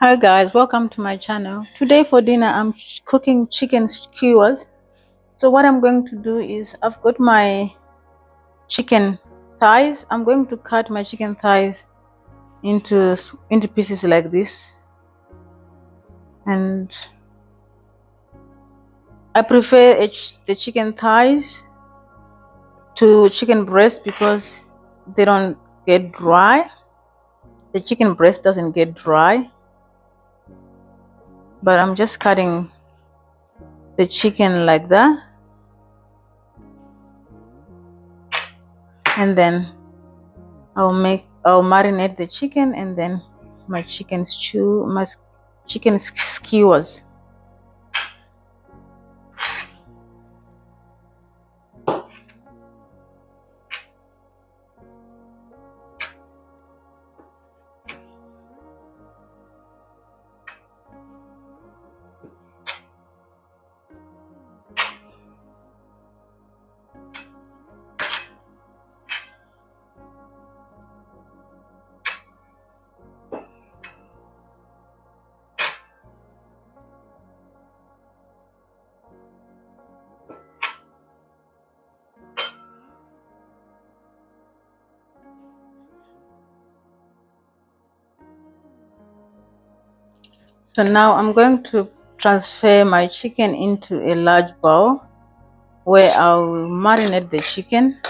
Hi guys, welcome to my channel. Today for dinner I'm cooking chicken skewers. So what I'm going to do is I've got my chicken thighs. I'm going to cut my chicken thighs into pieces like this, and I prefer the chicken thighs to chicken breast because they don't get dry. The chicken breast doesn't get dry, but I'm just cutting the chicken like that, and then I'll marinate the chicken, and then my chicken skewers. So now I'm going to transfer my chicken into a large bowl where I'll marinate the chicken.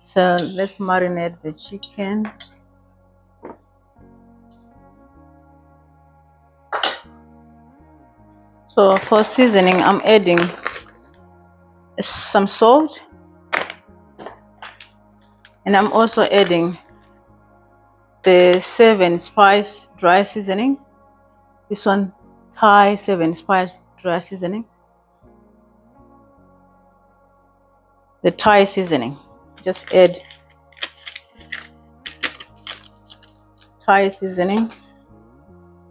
So let's marinate the chicken. So for seasoning, I'm adding some salt, and I'm also adding the 7 spice dry seasoning. This one, Thai 7 spice dry seasoning. The Thai seasoning. Just add Thai seasoning.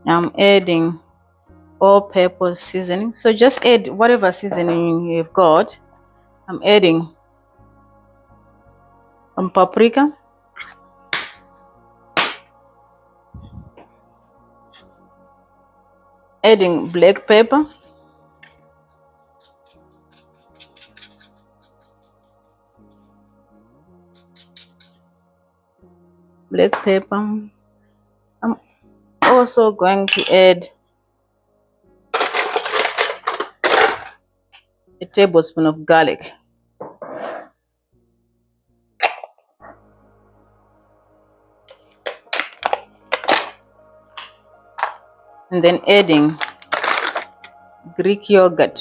I'm adding all-purpose seasoning. So just add whatever seasoning you've got. I'm adding some paprika, adding black pepper, I'm also going to add a tablespoon of garlic. And then adding Greek yogurt.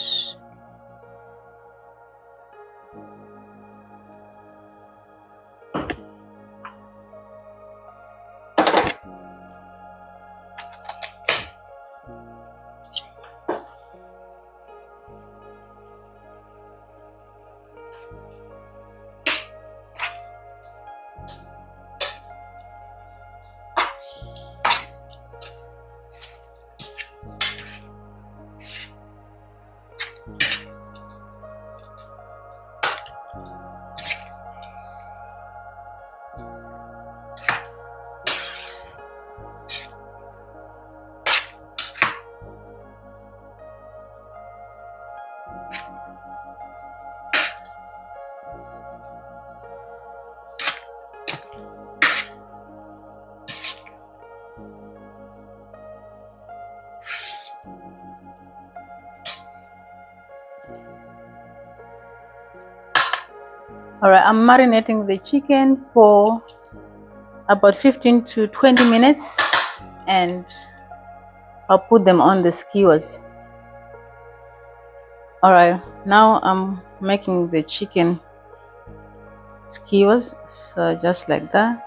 All right, I'm marinating the chicken for about 15 to 20 minutes, and I'll put them on the skewers. All right, now I'm making the chicken skewers, so just like that.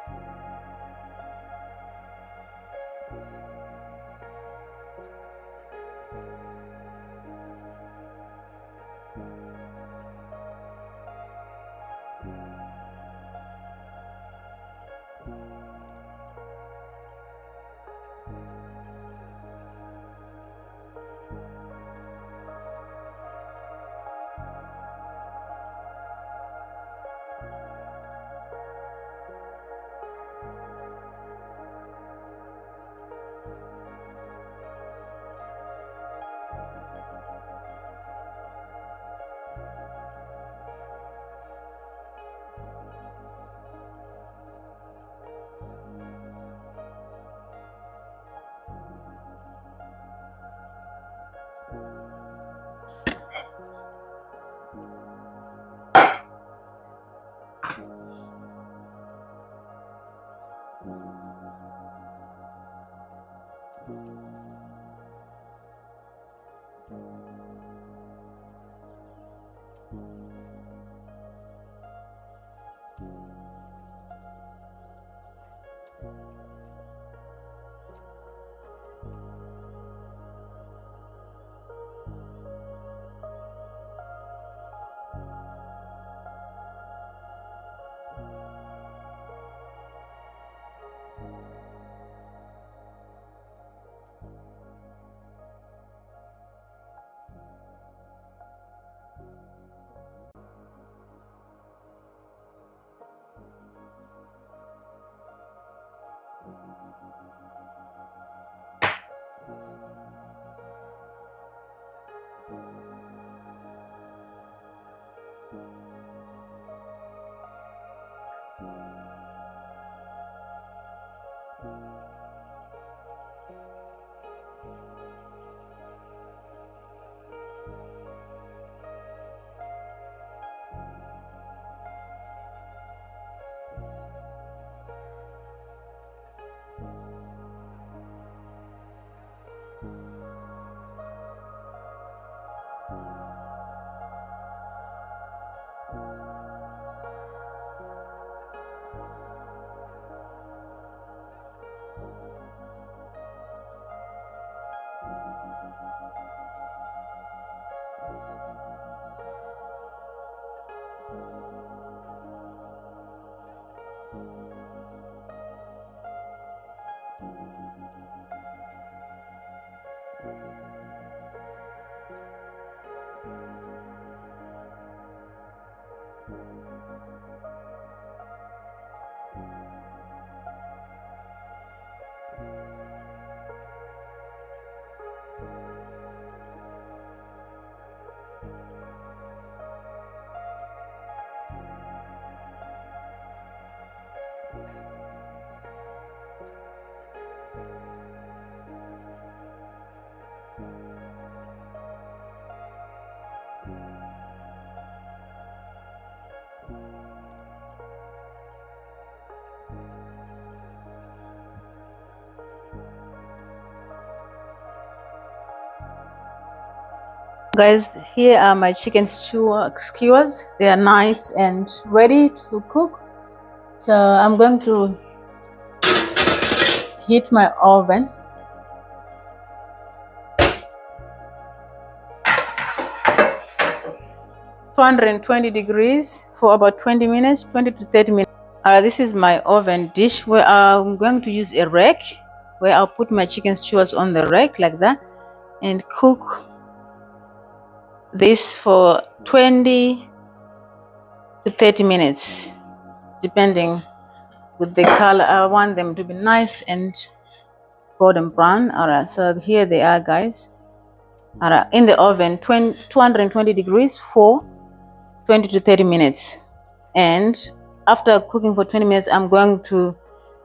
Guys, here are my chicken skewers. They are nice and ready to cook. So I'm going to heat my oven. 220 degrees for about 20 minutes, 20 to 30 minutes. This is my oven dish where I'm going to use a rack where I'll put my chicken skewers on the rack like that and cook this for 20 to 30 minutes depending with the color. I want them to be nice and golden brown. Alright, so here they are, guys. Alright, in the oven 220 degrees for 20 to 30 minutes. And after cooking for 20 minutes, I'm going to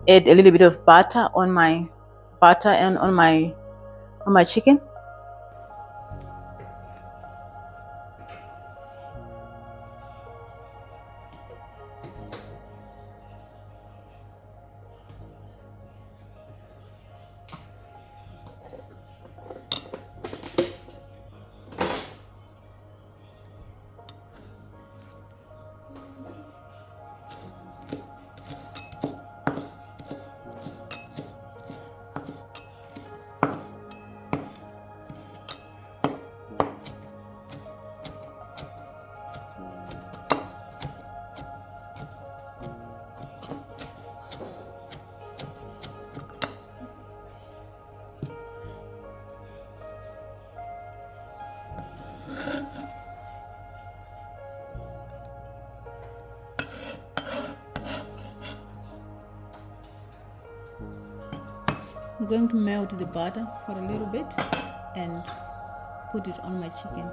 add a little bit of butter on my on my chicken. I'm going to melt the butter for a little bit and put it on my chicken.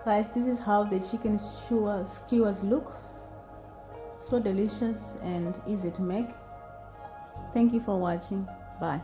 Guys, this is how the chicken skewers look. So delicious and easy to make. Thank you for watching. Bye.